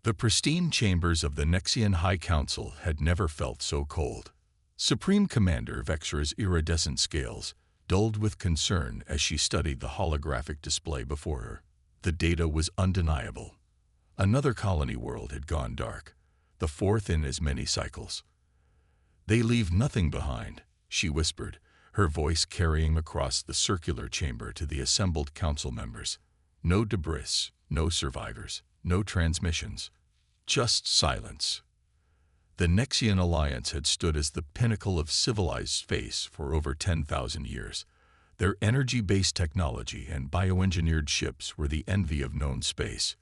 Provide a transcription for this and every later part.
The pristine chambers of the Nexian High Council had never felt so cold. Supreme Commander Vexra's iridescent scales dulled with concern as she studied the holographic display before her. The data was undeniable. Another colony world had gone dark, the fourth in as many cycles. "They leave nothing behind," she whispered, her voice carrying across the circular chamber to the assembled council members. "No debris, no survivors, no transmissions, just silence." The Nexian Alliance had stood as the pinnacle of civilized space for over 10,000 years. Their energy-based technology and bioengineered ships were the envy of known space.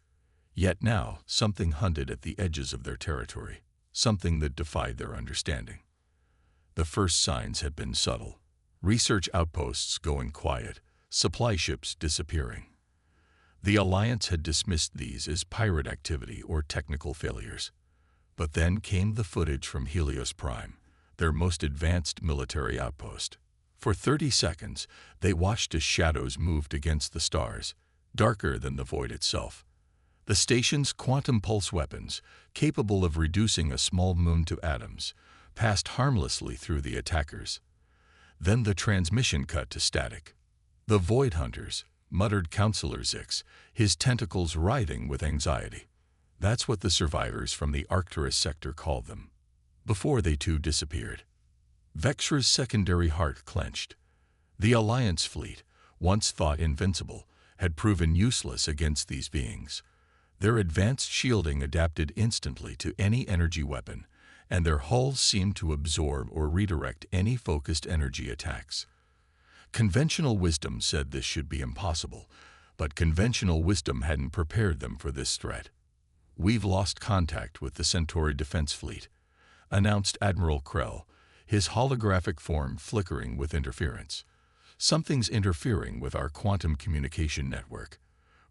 Yet now, something hunted at the edges of their territory, something that defied their understanding. The first signs had been subtle. Research outposts going quiet, supply ships disappearing. The Alliance had dismissed these as pirate activity or technical failures. But then came the footage from Helios Prime, their most advanced military outpost. For 30 seconds, they watched as shadows moved against the stars, darker than the void itself. The station's quantum pulse weapons, capable of reducing a small moon to atoms, passed harmlessly through the attackers. Then the transmission cut to static. "The Void Hunters," muttered Councillor Zix, his tentacles writhing with anxiety. That's what the survivors from the Arcturus sector called them. Before they too disappeared. Vexra's secondary heart clenched. The Alliance fleet, once thought invincible, had proven useless against these beings. Their advanced shielding adapted instantly to any energy weapon, and their hulls seemed to absorb or redirect any focused energy attacks. Conventional wisdom said this should be impossible, but conventional wisdom hadn't prepared them for this threat. "We've lost contact with the Centauri Defense Fleet," announced Admiral Krell, his holographic form flickering with interference. "Something's interfering with our quantum communication network.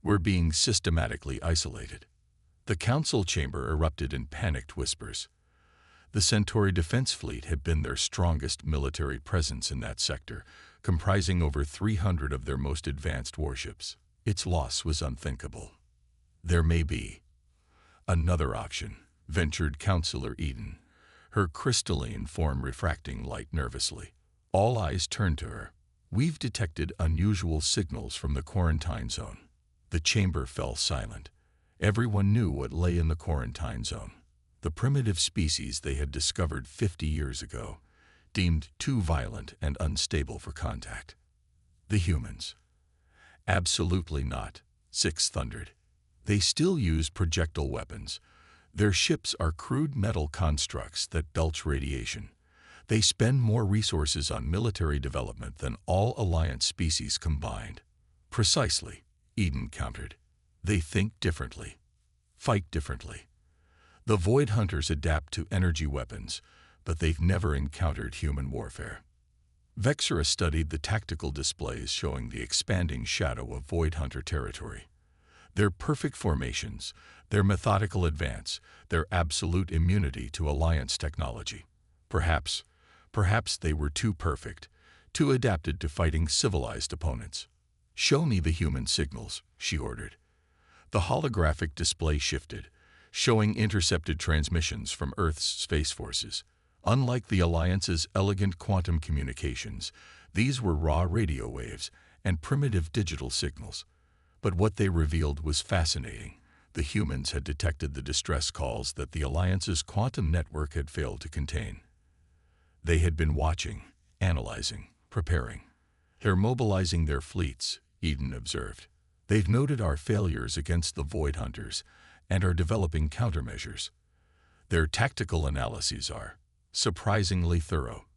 We're being systematically isolated." The council chamber erupted in panicked whispers. The Centauri Defense Fleet had been their strongest military presence in that sector, comprising over 300 of their most advanced warships. Its loss was unthinkable. "There may be another option," ventured Councillor Eden, her crystalline form refracting light nervously. All eyes turned to her. "We've detected unusual signals from the quarantine zone." The chamber fell silent. Everyone knew what lay in the quarantine zone. The primitive species they had discovered 50 years ago, deemed too violent and unstable for contact. The humans. "Absolutely not," Zix thundered. "They still use projectile weapons. Their ships are crude metal constructs that belch radiation. They spend more resources on military development than all Alliance species combined." "Precisely," Eden countered. "They think differently, fight differently. The Void Hunters adapt to energy weapons, but they've never encountered human warfare." Vexra studied the tactical displays showing the expanding shadow of Void Hunter territory. Their perfect formations, their methodical advance, their absolute immunity to Alliance technology. Perhaps they were too perfect, too adapted to fighting civilized opponents. "Show me the human signals," she ordered. The holographic display shifted, showing intercepted transmissions from Earth's space forces. Unlike the Alliance's elegant quantum communications, these were raw radio waves and primitive digital signals. But what they revealed was fascinating. The humans had detected the distress calls that the Alliance's quantum network had failed to contain. They had been watching, analyzing, preparing. "They're mobilizing their fleets," Eden observed. "They've noted our failures against the Void Hunters and are developing countermeasures. Their tactical analyses are surprisingly thorough."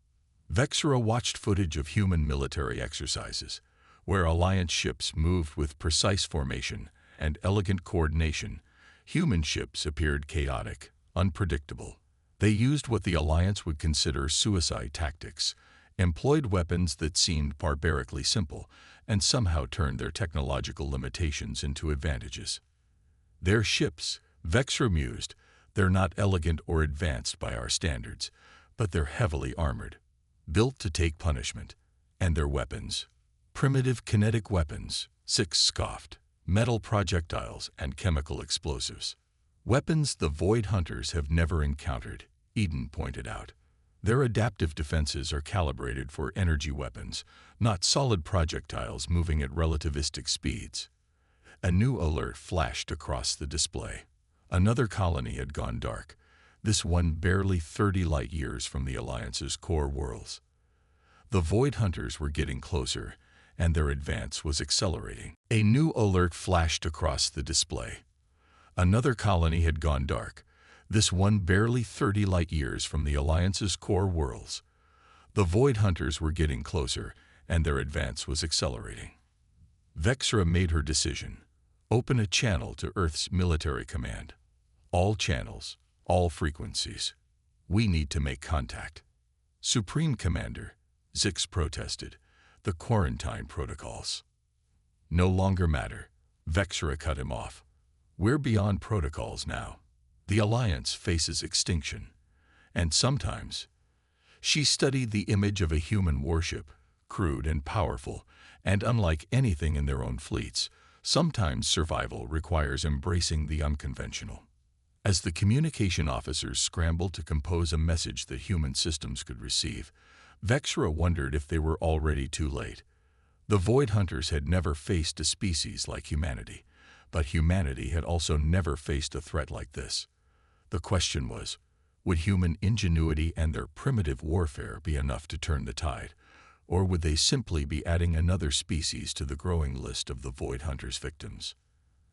Vexra watched footage of human military exercises, where Alliance ships moved with precise formation and elegant coordination. Human ships appeared chaotic, unpredictable. They used what the Alliance would consider suicide tactics, employed weapons that seemed barbarically simple, and somehow turned their technological limitations into advantages. "Their ships," Vexra mused, "they're not elegant or advanced by our standards, but they're heavily armored, built to take punishment. And their weapons. Primitive kinetic weapons," Zix scoffed. "Metal projectiles and chemical explosives. Weapons the Void Hunters have never encountered, Eden pointed out. Their adaptive defenses are calibrated for energy weapons, not solid projectiles moving at relativistic speeds. A new alert flashed across the display. Another colony had gone dark, this one barely 30 light-years from the Alliance's core worlds. The Void Hunters were getting closer, and their advance was accelerating. A new alert flashed across the display. Another colony had gone dark, this one barely 30 light-years from the Alliance's core worlds. The Void Hunters were getting closer, and their advance was accelerating. Vexra made her decision. Open a channel to Earth's military command. All channels, all frequencies. We need to make contact. Supreme Commander, Zix protested. The quarantine protocols no longer matter. Vexra cut him off. We're beyond protocols now. The Alliance faces extinction. And sometimes, she studied the image of a human warship, crude and powerful, and unlike anything in their own fleets, sometimes survival requires embracing the unconventional. As the communication officers scrambled to compose a message that human systems could receive, Vexra wondered if they were already too late. The Void Hunters had never faced a species like humanity, but humanity had also never faced a threat like this. The question was, would human ingenuity and their primitive warfare be enough to turn the tide, or would they simply be adding another species to the growing list of the Void Hunters' victims?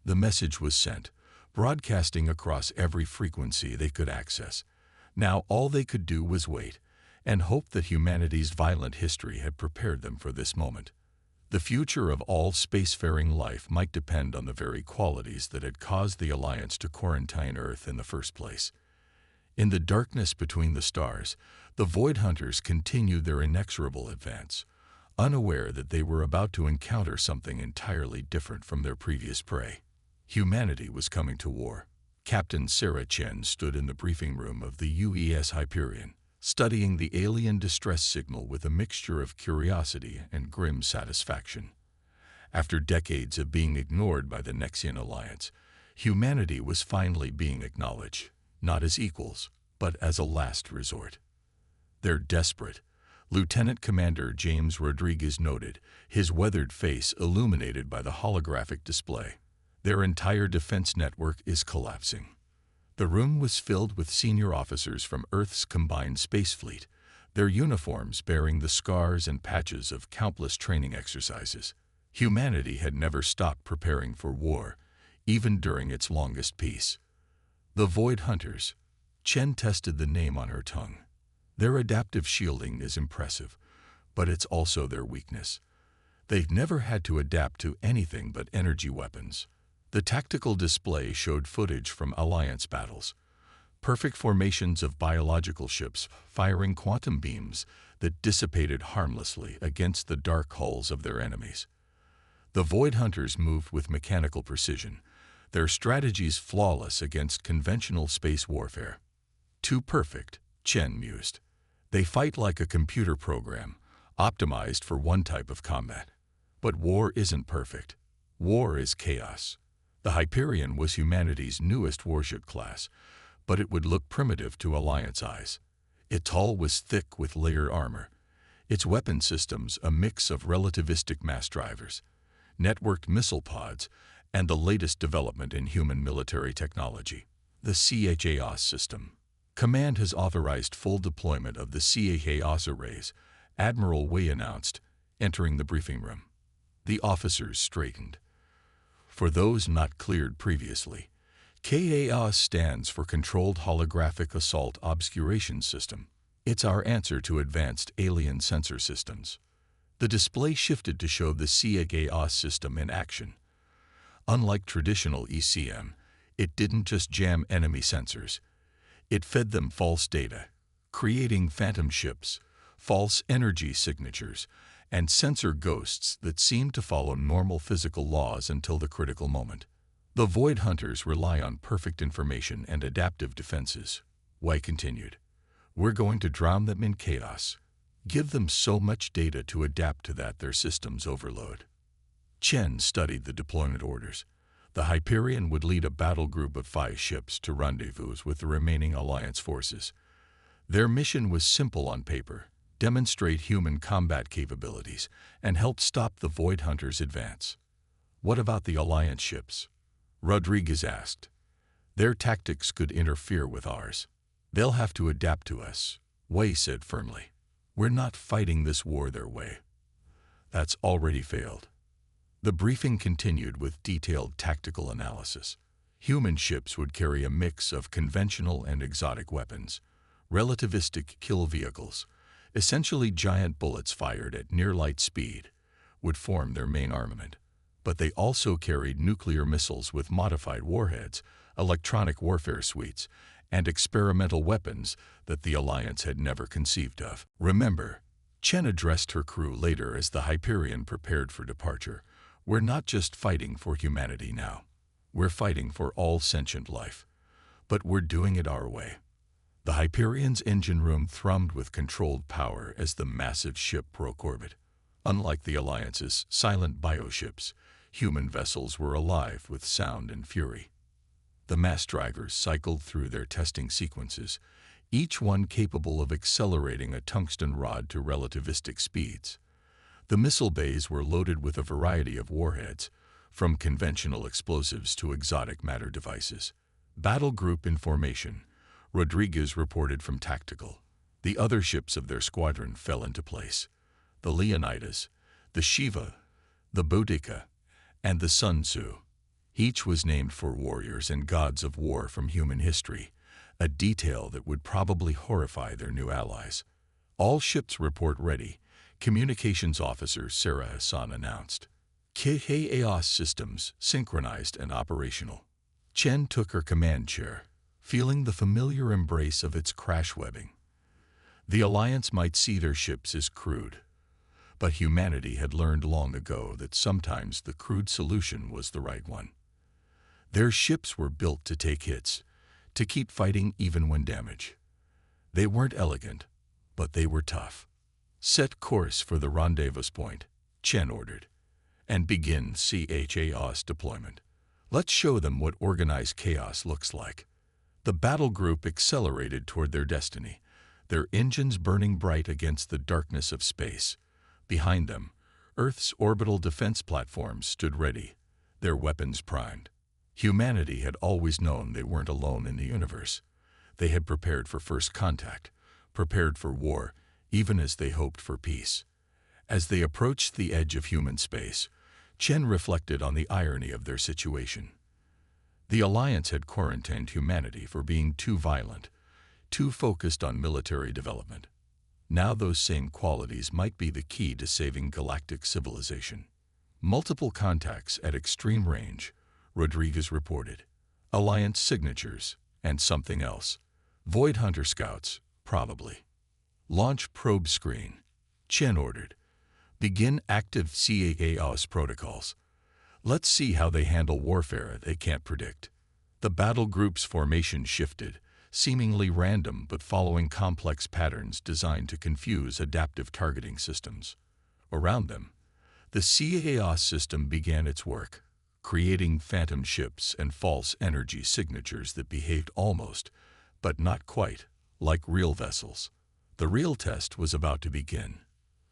The message was sent, broadcasting across every frequency they could access. Now all they could do was wait, and hope that humanity's violent history had prepared them for this moment. The future of all spacefaring life might depend on the very qualities that had caused the Alliance to quarantine Earth in the first place. In the darkness between the stars, the Void Hunters continued their inexorable advance, unaware that they were about to encounter something entirely different from their previous prey. Humanity was coming to war. Captain Sarah Chen stood in the briefing room of the UES Hyperion, studying the alien distress signal with a mixture of curiosity and grim satisfaction. After decades of being ignored by the Nexian Alliance, humanity was finally being acknowledged, not as equals, but as a last resort. They're desperate, Lieutenant Commander James Rodriguez noted, his weathered face illuminated by the holographic display. Their entire defense network is collapsing. The room was filled with senior officers from Earth's combined space fleet, their uniforms bearing the scars and patches of countless training exercises. Humanity had never stopped preparing for war, even during its longest peace. The Void Hunters. Chen tested the name on her tongue. Their adaptive shielding is impressive, but it's also their weakness. They've never had to adapt to anything but energy weapons. The tactical display showed footage from Alliance battles, perfect formations of biological ships firing quantum beams that dissipated harmlessly against the dark hulls of their enemies. The Void Hunters moved with mechanical precision, their strategies flawless against conventional space warfare. Too perfect, Chen mused. They fight like a computer program, optimized for one type of combat. But war isn't perfect. War is chaos. The Hyperion was humanity's newest warship class, but it would look primitive to Alliance eyes. Its hull was thick with layered armor, its weapon systems a mix of relativistic mass drivers, networked missile pods, and the latest development in human military technology, the CHAOS system. Command has authorized full deployment of the CHAOS arrays, Admiral Wei announced, entering the briefing room. The officers straightened. For those not cleared previously, CHAOS stands for Controlled Holographic Assault Obscuration System. It's our answer to advanced alien sensor systems. The display shifted to show the CHAOS system in action. Unlike traditional ECM, it didn't just jam enemy sensors. It fed them false data, creating phantom ships, false energy signatures, and sensor ghosts that seemed to follow normal physical laws until the critical moment. The Void Hunters rely on perfect information and adaptive defenses. Wei continued. We're going to drown them in chaos. Give them so much data to adapt to that their systems overload. Chen studied the deployment orders. The Hyperion would lead a battle group of 5 ships to rendezvous with the remaining Alliance forces. Their mission was simple on paper: demonstrate human combat capabilities and help stop the Void Hunters' advance. "What about the Alliance ships?" Rodriguez asked. "Their tactics could interfere with ours. They'll have to adapt to us," Wei said firmly. "We're not fighting this war their way. That's already failed." The briefing continued with detailed tactical analysis. Human ships would carry a mix of conventional and exotic weapons. Relativistic kill vehicles, essentially giant bullets fired at near-light speed, would form their main armament. But they also carried nuclear missiles with modified warheads, electronic warfare suites, and experimental weapons that the Alliance had never conceived of. "Remember," Chen addressed her crew later as the Hyperion prepared for departure, "we're not just fighting for humanity now. We're fighting for all sentient life. But we're doing it our way." The Hyperion's engine room thrummed with controlled power as the massive ship broke orbit. Unlike the Alliance's silent bioships, human vessels were alive with sound and fury. The mass drivers cycled through their testing sequences, each one capable of accelerating a tungsten rod to relativistic speeds. The missile bays were loaded with a variety of warheads, from conventional explosives to exotic matter devices. "Battle group in formation," Rodriguez reported from Tactical. The other ships of their squadron fell into place. The Leonidas, the Shiva, the Boudica, and the Sun Tzu. Each was named for warriors and gods of war from human history, a detail that would probably horrify their new allies. "All ships report ready," Communications Officer Sarah Hassan announced. "KAOS systems synchronized and operational." Chen took her command chair, feeling the familiar embrace of its crash webbing. The Alliance might see their ships as crude, but humanity had learned long ago that sometimes the crude solution was the right one. Their ships were built to take hits, to keep fighting even when damaged. They weren't elegant, but they were tough. "Set course for the rendezvous point," Chen ordered, "and begin CHAOS deployment. Let's show them what organized chaos looks like." The battle group accelerated toward their destiny, their engines burning bright against the darkness of space. Behind them, Earth's orbital defense platforms stood ready, their weapons primed. Humanity had always known they weren't alone in the universe. They had prepared for first contact, prepared for war, even as they hoped for peace. As they approached the edge of human space, Chen reflected on the irony of their situation. The Alliance had quarantined humanity for being too violent, too focused on military development. Now those same qualities might be the key to saving galactic civilization. "Multiple contacts at extreme range," Rodriguez reported. "Alliance signatures, and something else. Void Hunter scouts, probably." "Launch probe screen," Chen ordered. "Begin active CAOS protocols. Let's see how they handle warfare they can't predict." The battle group's formation shifted, seemingly random but following complex patterns designed to confuse adaptive targeting systems. Around them, the CAOS system began its work, creating phantom ships and false energy signatures that behaved almost, but not quite, like real vessels. The real test was about to begin.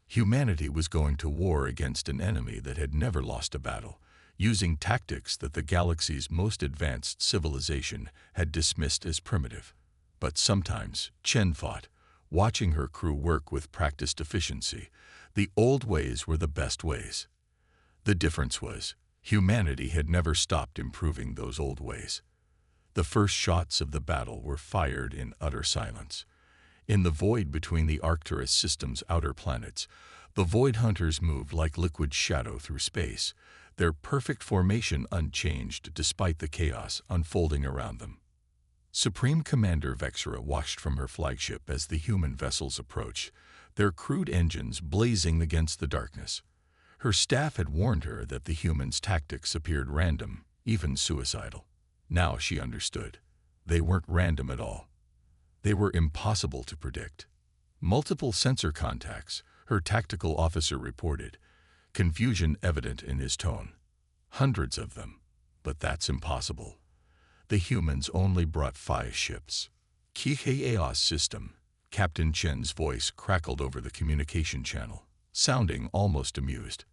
Humanity was going to war against an enemy that had never lost a battle, using tactics that the galaxy's most advanced civilization had dismissed as primitive. But sometimes, Chen thought, watching her crew work with practiced efficiency, the old ways were the best ways. The difference was, humanity had never stopped improving those old ways. The first shots of the battle were fired in utter silence. In the void between the Arcturus system's outer planets, the Void Hunters moved like liquid shadow through space, their perfect formation unchanged despite the chaos unfolding around them. Supreme Commander Vexera watched from her flagship as the human vessels approached, their crude engines blazing against the darkness. Her staff had warned her that the humans' tactics appeared random, even suicidal. Now she understood. They weren't random at all. They were impossible to predict. "Multiple sensor contacts," her tactical officer reported, confusion evident in his tone. "Hundreds of them, But that's impossible. The humans only brought 5 ships. HFY system. Captain Chen's voice crackled over the communication channel, sounding almost amused.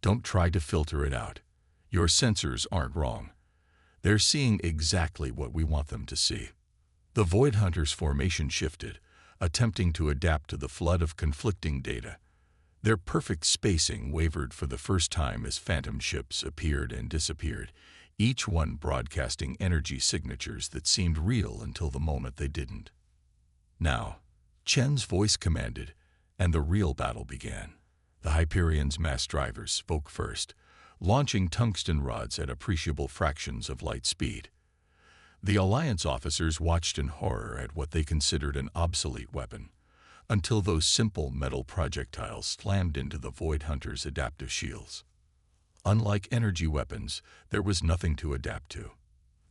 Don't try to filter it out. Your sensors aren't wrong. They're seeing exactly what we want them to see. The Void Hunters' formation shifted, attempting to adapt to the flood of conflicting data. Their perfect spacing wavered for the first time as phantom ships appeared and disappeared, each one broadcasting energy signatures that seemed real until the moment they didn't. Now, Chen's voice commanded, and the real battle began. The Hyperion's mass drivers spoke first, launching tungsten rods at appreciable fractions of light speed. The Alliance officers watched in horror at what they considered an obsolete weapon, until those simple metal projectiles slammed into the Void Hunters' adaptive shields. Unlike energy weapons, there was nothing to adapt to.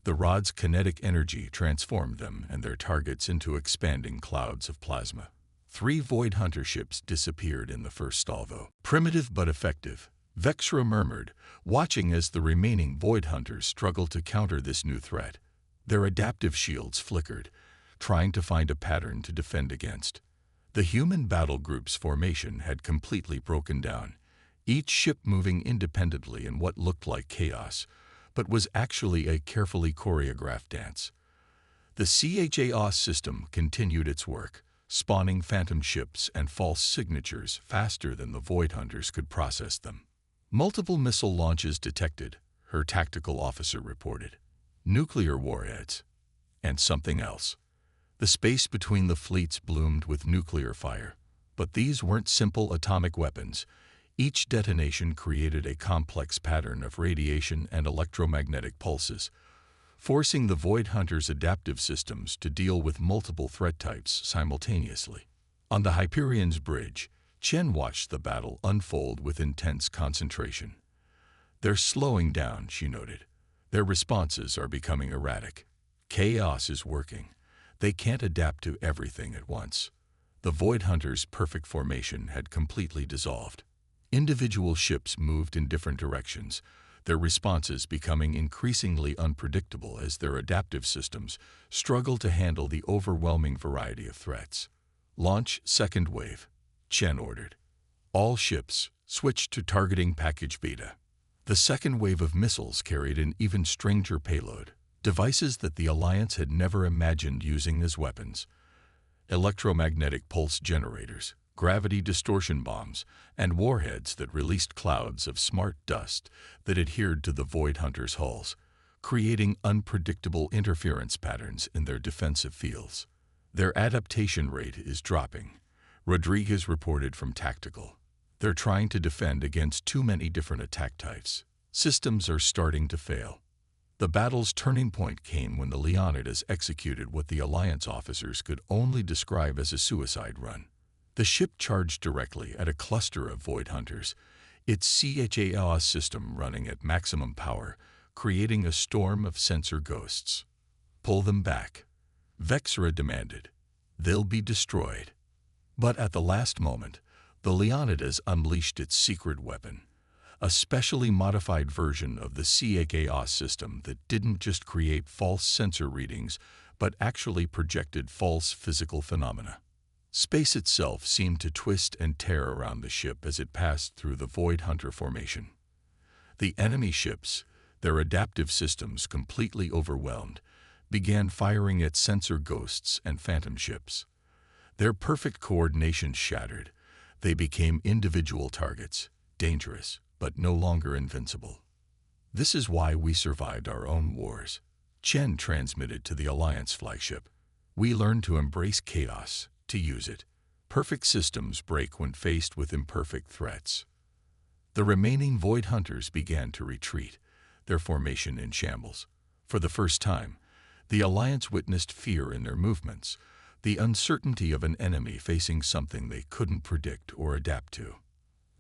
The rod's kinetic energy transformed them and their targets into expanding clouds of plasma. 3 Void Hunter ships disappeared in the first salvo. Primitive but effective, Vexra murmured, watching as the remaining Void Hunters struggled to counter this new threat. Their adaptive shields flickered, trying to find a pattern to defend against. The human battle group's formation had completely broken down, each ship moving independently in what looked like chaos, but was actually a carefully choreographed dance. The HFY system continued its work, spawning phantom ships and false signatures faster than the Void Hunters could process them. Multiple missile launches detected, her tactical officer reported. Nuclear warheads. And something else. The space between the fleets bloomed with nuclear fire. But these weren't simple atomic weapons. Each detonation created a complex pattern of radiation and electromagnetic pulses, forcing the Void Hunters' adaptive systems to deal with multiple threat types simultaneously. On the Hyperion's bridge, Chen watched the battle unfold with intense concentration. They're slowing down, she noted. Their responses are becoming erratic. Chaos is working. They can't adapt to everything at once. The Void Hunters' perfect formation had completely dissolved. Individual ships moved in different directions, their responses becoming increasingly unpredictable as their adaptive systems struggled to handle the overwhelming variety of threats. Launch second wave, Chen ordered. All ships switched to targeting package beta. The second wave of missiles carried an even stranger payload, devices that the Alliance had never imagined using as weapons. Electromagnetic pulse generators, gravity distortion bombs, and warheads that released clouds of smart dust that adhered to the Void Hunters' hulls, creating unpredictable interference patterns in their defensive fields. Their adaptation rate is dropping, Rodriguez reported from Tactical. They're trying to defend against too many different attack types. Systems are starting to fail. The battle's turning point came when the Leonidas executed what the Alliance officers could only describe as a suicide run. The ship charged directly at a cluster of Void Hunters, its HFY system running at maximum power, creating a storm of sensor ghosts. Pull them back, Vexra demanded. They'll be destroyed. But at the last moment, the Leonidas unleashed its secret weapon, a specially modified version of the HFY system that didn't just create false sensor readings, but actually projected false physical phenomena. Space itself seemed to twist and tear around the ship as it passed through the Void Hunter formation. The enemy ships, their adaptive systems completely overwhelmed, began firing at sensor ghosts and phantom ships. Their perfect coordination shattered. They became individual targets, dangerous, but no longer invincible. This is why we survived our own wars, Chen transmitted to the Alliance flagship. We learned to embrace chaos, to use it. Perfect systems break when faced with imperfect threats. The remaining Void Hunters began to retreat, their formation in shambles. For the first time, the Alliance witnessed fear in their movements, the uncertainty of an enemy facing something they couldn't predict or adapt to.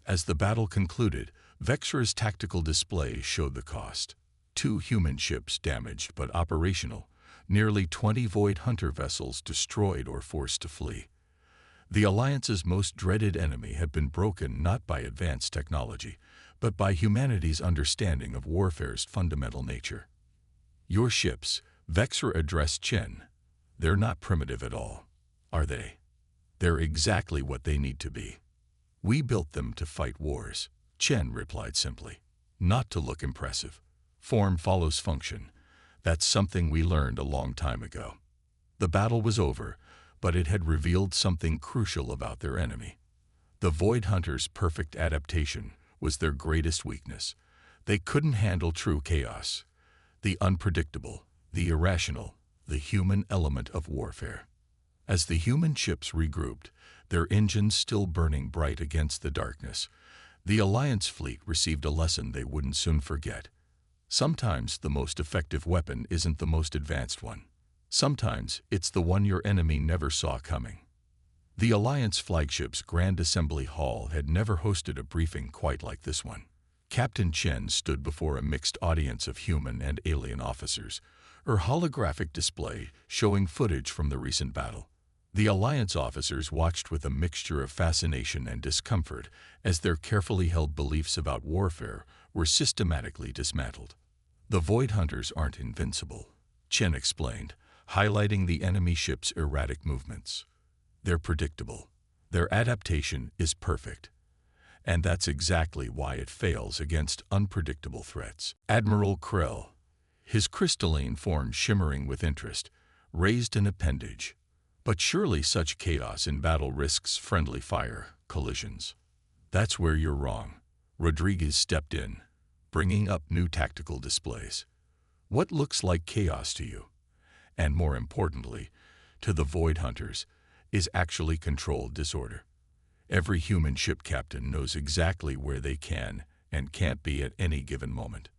As the battle concluded, Vexra's tactical display showed the cost. 2 human ships damaged but operational, nearly 20 Void Hunter vessels destroyed or forced to flee. The Alliance's most dreaded enemy had been broken not by advanced technology, but by humanity's understanding of warfare's fundamental nature. Your ships, Vexra addressed Chen. They're not primitive at all, are they? They're exactly what they need to be. We built them to fight wars, Chen replied simply. Not to look impressive. Form follows function. That's something we learned a long time ago. The battle was over, but it had revealed something crucial about their enemy. The Void Hunters' perfect adaptation was their greatest weakness. They couldn't handle true chaos, the unpredictable, the irrational, the human element of warfare. As the human ships regrouped, their engines still burning bright against the darkness, the Alliance fleet received a lesson they wouldn't soon forget. Sometimes the most effective weapon isn't the most advanced one. Sometimes it's the one your enemy never saw coming. The Alliance flagship's Grand Assembly Hall had never hosted a briefing quite like this one. Captain Chen stood before a mixed audience of human and alien officers, her holographic display showing footage from the recent battle. The Alliance officers watched with a mixture of fascination and discomfort as their carefully held beliefs about warfare were systematically dismantled. The Void Hunters aren't invincible, Chen explained, highlighting the enemy ship's erratic movements. They're predictable. Their adaptation is perfect. And that's exactly why it fails against unpredictable threats. Admiral Krell, his crystalline form shimmering with interest, raised an appendage. But surely such chaos in battle risks friendly fire collisions. That's where you're wrong. Rodriguez stepped in, bringing up new tactical displays. What looks like chaos to you, and more importantly, to the Void Hunters, is actually controlled disorder. Every human ship captain knows exactly where they can and can't be at any given moment.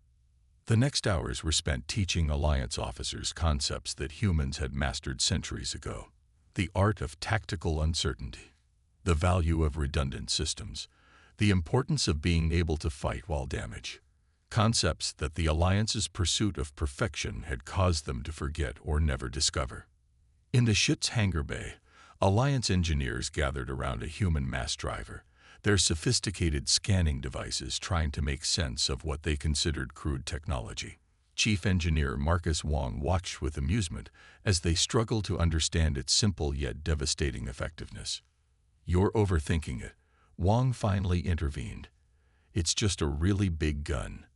The next hours were spent teaching Alliance officers concepts that humans had mastered centuries ago. The art of tactical uncertainty, the value of redundant systems, the importance of being able to fight while damaged. Concepts that the Alliance's pursuit of perfection had caused them to forget or never discover. In the ship's hangar bay, Alliance engineers gathered around a human mass driver, their sophisticated scanning devices trying to make sense of what they considered crude technology. Chief Engineer Marcus Wong watched with amusement as they struggled to understand its simple yet devastating effectiveness. You're overthinking it, Wong finally intervened. It's just a really big gun.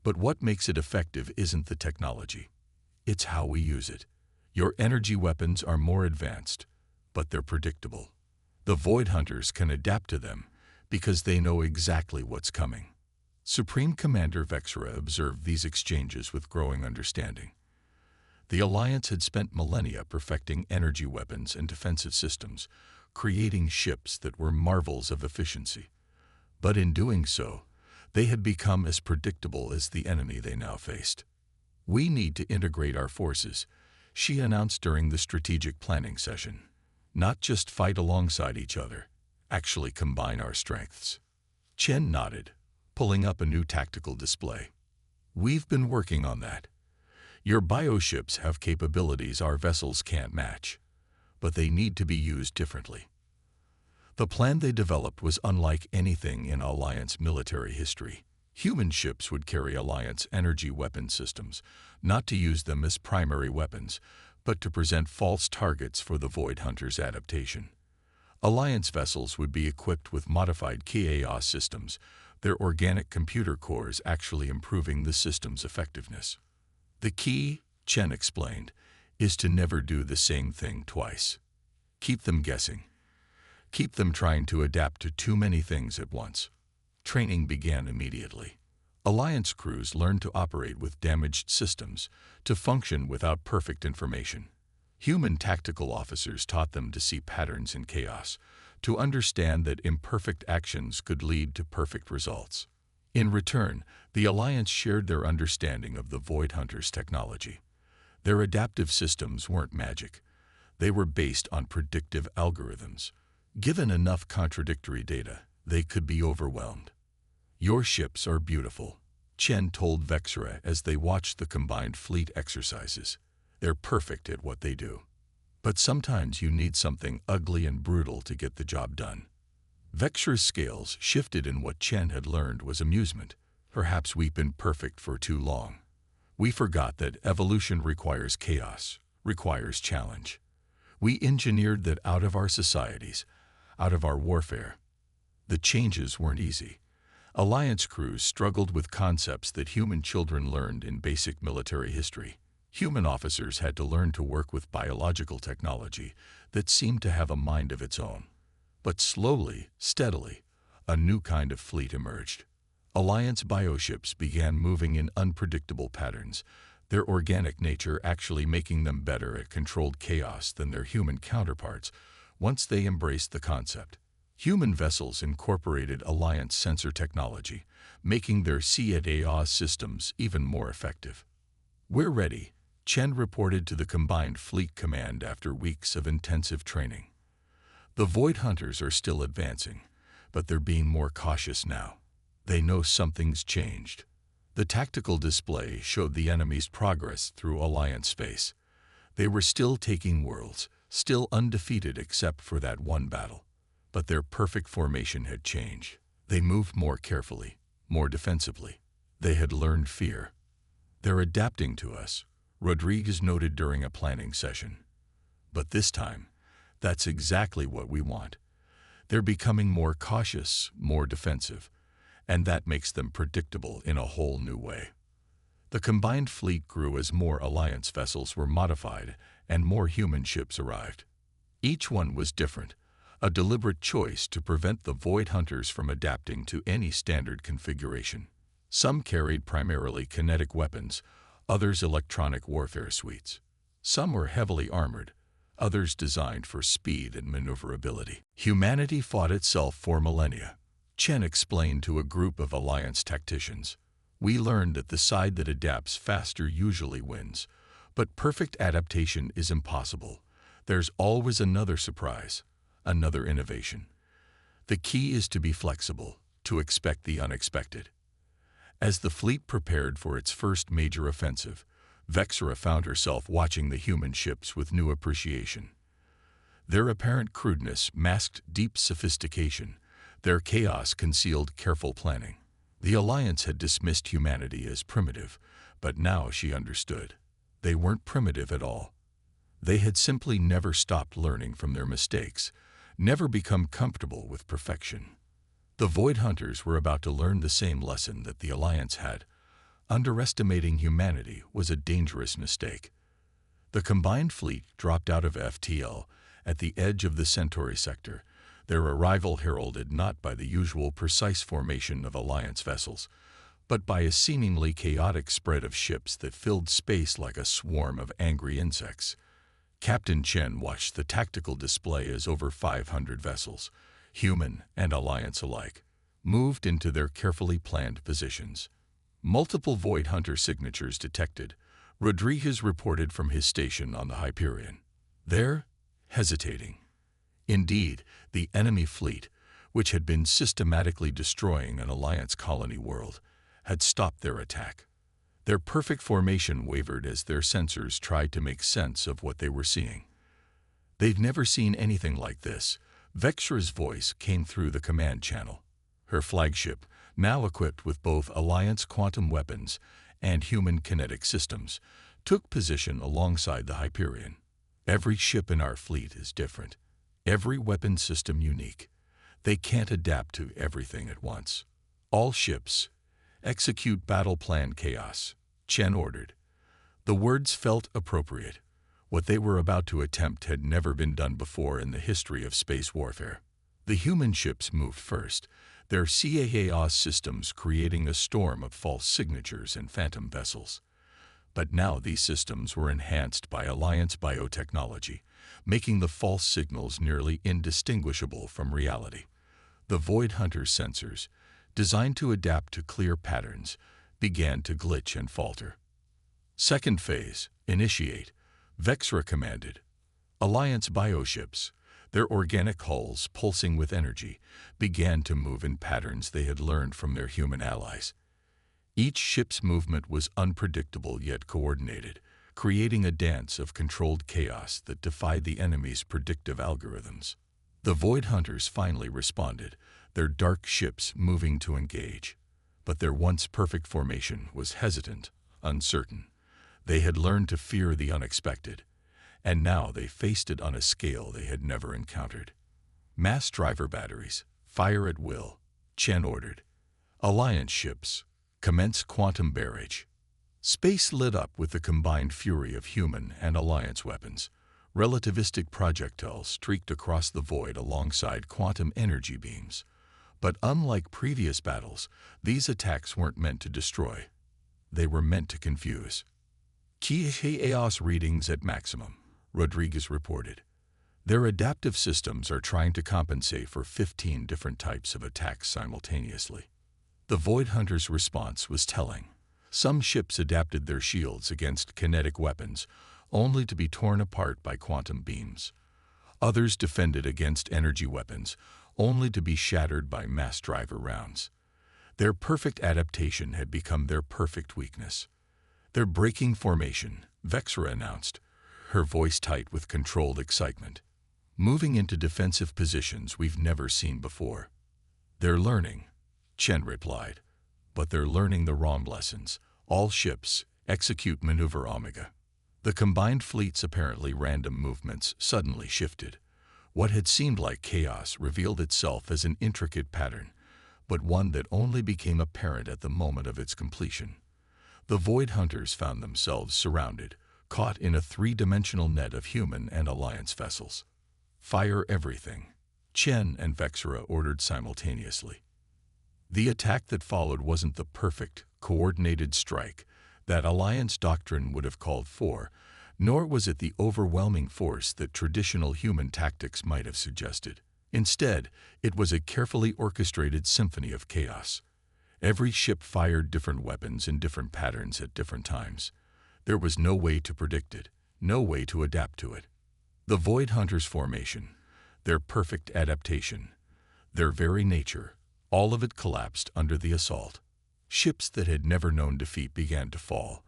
But what makes it effective isn't the technology. It's how we use it. Your energy weapons are more advanced, but they're predictable. The Void Hunters can adapt to them because they know exactly what's coming. Supreme Commander Vexra observed these exchanges with growing understanding. The Alliance had spent millennia perfecting energy weapons and defensive systems, creating ships that were marvels of efficiency. But in doing so, they had become as predictable as the enemy they now faced. We need to integrate our forces, she announced during the strategic planning session. Not just fight alongside each other, actually combine our strengths. Chen nodded, pulling up a new tactical display. We've been working on that. Your bioships have capabilities our vessels can't match, but they need to be used differently. The plan they developed was unlike anything in Alliance military history. Human ships would carry Alliance energy weapon systems, not to use them as primary weapons, but to present false targets for the Void Hunters' adaptation. Alliance vessels would be equipped with modified chaos systems, their organic computer cores actually improving the system's effectiveness. The key, Chen explained, is to never do the same thing twice. Keep them guessing. Keep them trying to adapt to too many things at once. Training began immediately. Alliance crews learned to operate with damaged systems, to function without perfect information. Human tactical officers taught them to see patterns in chaos, to understand that imperfect actions could lead to perfect results. In return, the Alliance shared their understanding of the Void Hunters' technology. Their adaptive systems weren't magic. They were based on predictive algorithms. Given enough contradictory data, they could be overwhelmed. Your ships are beautiful, Chen told Vexra as they watched the combined fleet exercises. They're perfect at what they do. But sometimes you need something ugly and brutal to get the job done. Vexra's scales shifted, and what Chen had learned was amusement. Perhaps we've been perfect for too long. We forgot that evolution requires chaos, requires challenge. We engineered that out of our societies, out of our warfare. The changes weren't easy. Alliance crews struggled with concepts that human children learned in basic military history. Human officers had to learn to work with biological technology that seemed to have a mind of its own. But slowly, steadily, a new kind of fleet emerged. Alliance bioships began moving in unpredictable patterns, their organic nature actually making them better at controlled chaos than their human counterparts once they embraced the concept. Human vessels incorporated Alliance sensor technology, making their CADAS systems even more effective. "We're ready," Chen reported to the Combined Fleet Command after weeks of intensive training. The Void Hunters are still advancing, but they're being more cautious now. They know something's changed. The tactical display showed the enemy's progress through Alliance space. They were still taking worlds, still undefeated except for that one battle. But their perfect formation had changed. They moved more carefully, more defensively. They had learned fear. "They're adapting to us," Rodriguez noted during a planning session. "But this time, that's exactly what we want. They're becoming more cautious, more defensive, and that makes them predictable in a whole new way." The combined fleet grew as more Alliance vessels were modified and more human ships arrived. Each one was different, a deliberate choice to prevent the Void Hunters from adapting to any standard configuration. Some carried primarily kinetic weapons, others electronic warfare suites. Some were heavily armored, others designed for speed and maneuverability. Humanity fought itself for millennia, Chen explained to a group of Alliance tacticians. "We learned that the side that adapts faster usually wins, but perfect adaptation is impossible. There's always another surprise, another innovation. The key is to be flexible, to expect the unexpected." As the fleet prepared for its first major offensive, Vexra found herself watching the human ships with new appreciation. Their apparent crudeness masked deep sophistication. Their chaos concealed careful planning. The Alliance had dismissed humanity as primitive, but now she understood. They weren't primitive at all. They had simply never stopped learning from their mistakes, never become comfortable with perfection. The Void Hunters were about to learn the same lesson that the Alliance had. Underestimating humanity was a dangerous mistake. The combined fleet dropped out of FTL at the edge of the Centauri sector, their arrival heralded not by the usual precise formation of Alliance vessels, but by a seemingly chaotic spread of ships that filled space like a swarm of angry insects. Captain Chen watched the tactical display as over 500 vessels, human and Alliance alike, moved into their carefully planned positions. Multiple Void Hunter signatures detected, Rodriguez reported from his station on the Hyperion. "They're hesitating." Indeed, the enemy fleet, which had been systematically destroying an Alliance colony world, had stopped their attack. Their perfect formation wavered as their sensors tried to make sense of what they were seeing. "They've never seen anything like this." Vexra's voice came through the command channel. Her flagship, now equipped with both Alliance quantum weapons and human kinetic systems, took position alongside the Hyperion. "Every ship in our fleet is different. Every weapon system unique. They can't adapt to everything at once. All ships, execute battle plan chaos," Chen ordered. The words felt appropriate. What they were about to attempt had never been done before in the history of space warfare. The human ships moved first, their CAAS systems creating a storm of false signatures and phantom vessels. But now these systems were enhanced by Alliance biotechnology, making the false signals nearly indistinguishable from reality. The Void Hunter sensors, designed to adapt to clear patterns, began to glitch and falter. "Second phase, initiate," Vexra commanded. Alliance bioships, their organic hulls pulsing with energy, began to move in patterns they had learned from their human allies. Each ship's movement was unpredictable yet coordinated, creating a dance of controlled chaos that defied the enemy's predictive algorithms. The Void Hunters finally responded, their dark ships moving to engage. But their once perfect formation was hesitant, uncertain. They had learned to fear the unexpected, and now they faced it on a scale they had never encountered. Mass driver batteries, fire at will, Chen ordered. Alliance ships, commence quantum barrage. Space lit up with the combined fury of human and Alliance weapons. Relativistic projectiles streaked across the void alongside quantum energy beams. But unlike previous battles, these attacks weren't meant to destroy. They were meant to confuse. Chaos readings at maximum, Rodriguez reported. Their adaptive systems are trying to compensate for 15 different types of attacks simultaneously. The Void Hunters' response was telling. Some ships adapted their shields against kinetic weapons, only to be torn apart by quantum beams. Others defended against energy weapons, only to be shattered by mass driver rounds. Their perfect adaptation had become their perfect weakness. They're breaking formation, Vexra announced, her voice tight with controlled excitement. Moving into defensive positions we've never seen before. They're learning, Chen replied. But they're learning the wrong lessons. All ships, execute maneuver Omega. The combined fleet's apparently random movements suddenly shifted. What had seemed like chaos revealed itself as an intricate pattern, but one that only became apparent at the moment of its completion. The Void Hunters found themselves surrounded, caught in a three-dimensional net of human and Alliance vessels. Fire everything, Chen and Vexra ordered simultaneously. The attack that followed wasn't the perfect, coordinated strike that Alliance doctrine would have called for, nor was it the overwhelming force that traditional human tactics might have suggested. Instead, it was a carefully orchestrated symphony of chaos. Every ship fired different weapons in different patterns at different times. There was no way to predict it, no way to adapt to it. The Void Hunters' formation, their perfect adaptation, their very nature, all of it collapsed under the assault. Ships that had never known defeat began to fall,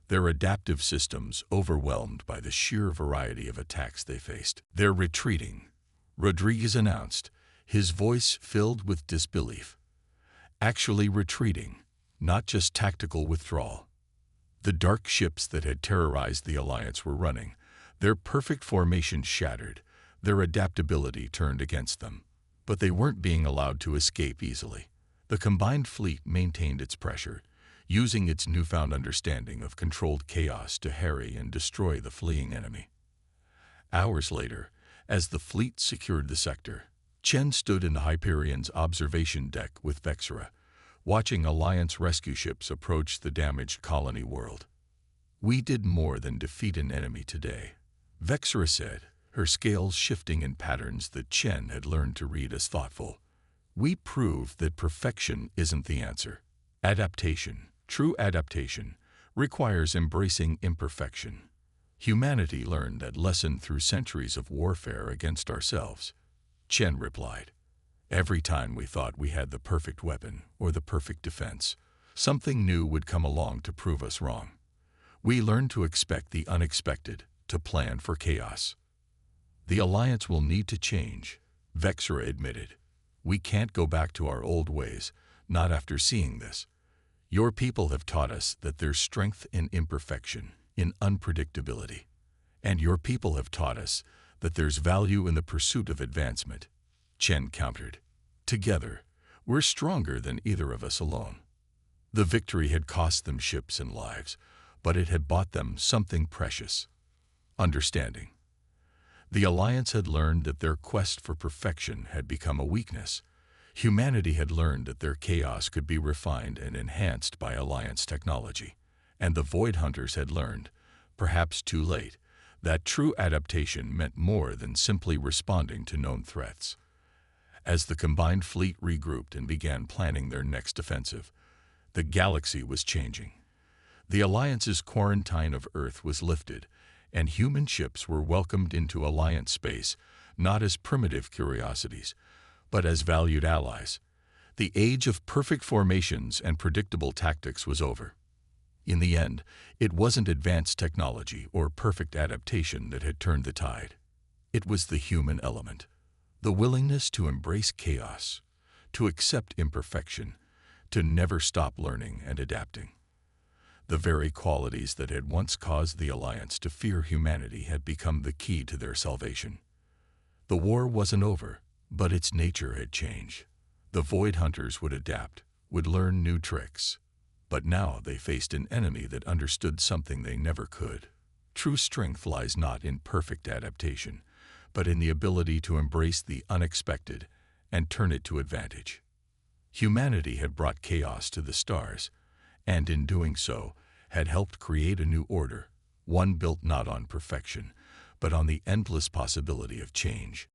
their adaptive systems overwhelmed by the sheer variety of attacks they faced. They're retreating, Rodriguez announced, his voice filled with disbelief. Actually retreating, not just tactical withdrawal. The dark ships that had terrorized the Alliance were running, their perfect formation shattered, their adaptability turned against them. But they weren't being allowed to escape easily. The combined fleet maintained its pressure, using its newfound understanding of controlled chaos to harry and destroy the fleeing enemy. Hours later, as the fleet secured the sector, Chen stood in the Hyperion's observation deck with Vexra, watching Alliance rescue ships approach the damaged colony world. "We did more than defeat an enemy today," Vexra said, her scales shifting in patterns that Chen had learned to read as thoughtful. "We proved that perfection isn't the answer. Adaptation, true adaptation, requires embracing imperfection. Humanity learned that lesson through centuries of warfare against ourselves," Chen replied. "Every time we thought we had the perfect weapon or the perfect defense, something new would come along to prove us wrong. We learned to expect the unexpected, to plan for chaos." "The Alliance will need to change," Vexra admitted. "We can't go back to our old ways, not after seeing this. Your people have taught us that there's strength in imperfection, in unpredictability. And your people have taught us that there's value in the pursuit of advancement," Chen countered. "Together, we're stronger than either of us alone." The victory had cost them ships and lives, but it had bought them something precious: understanding. The Alliance had learned that their quest for perfection had become a weakness. Humanity had learned that their chaos could be refined and enhanced by Alliance technology. And the Void Hunters had learned, perhaps too late, that true adaptation meant more than simply responding to known threats. As the combined fleet regrouped and began planning their next offensive, the galaxy was changing. The Alliance's quarantine of Earth was lifted, and human ships were welcomed into Alliance space, not as primitive curiosities, but as valued allies. The age of perfect formations and predictable tactics was over. In the end, it wasn't advanced technology or perfect adaptation that had turned the tide. It was the human element. The willingness to embrace chaos, to accept imperfection, to never stop learning and adapting. The very qualities that had once caused the Alliance to fear humanity had become the key to their salvation. The war wasn't over, but its nature had changed. The Void Hunters would adapt, would learn new tricks. But now they faced an enemy that understood something they never could. True strength lies not in perfect adaptation, but in the ability to embrace the unexpected and turn it to advantage. Humanity had brought chaos to the stars, and in doing so, had helped create a new order, one built not on perfection, but on the endless possibility of change.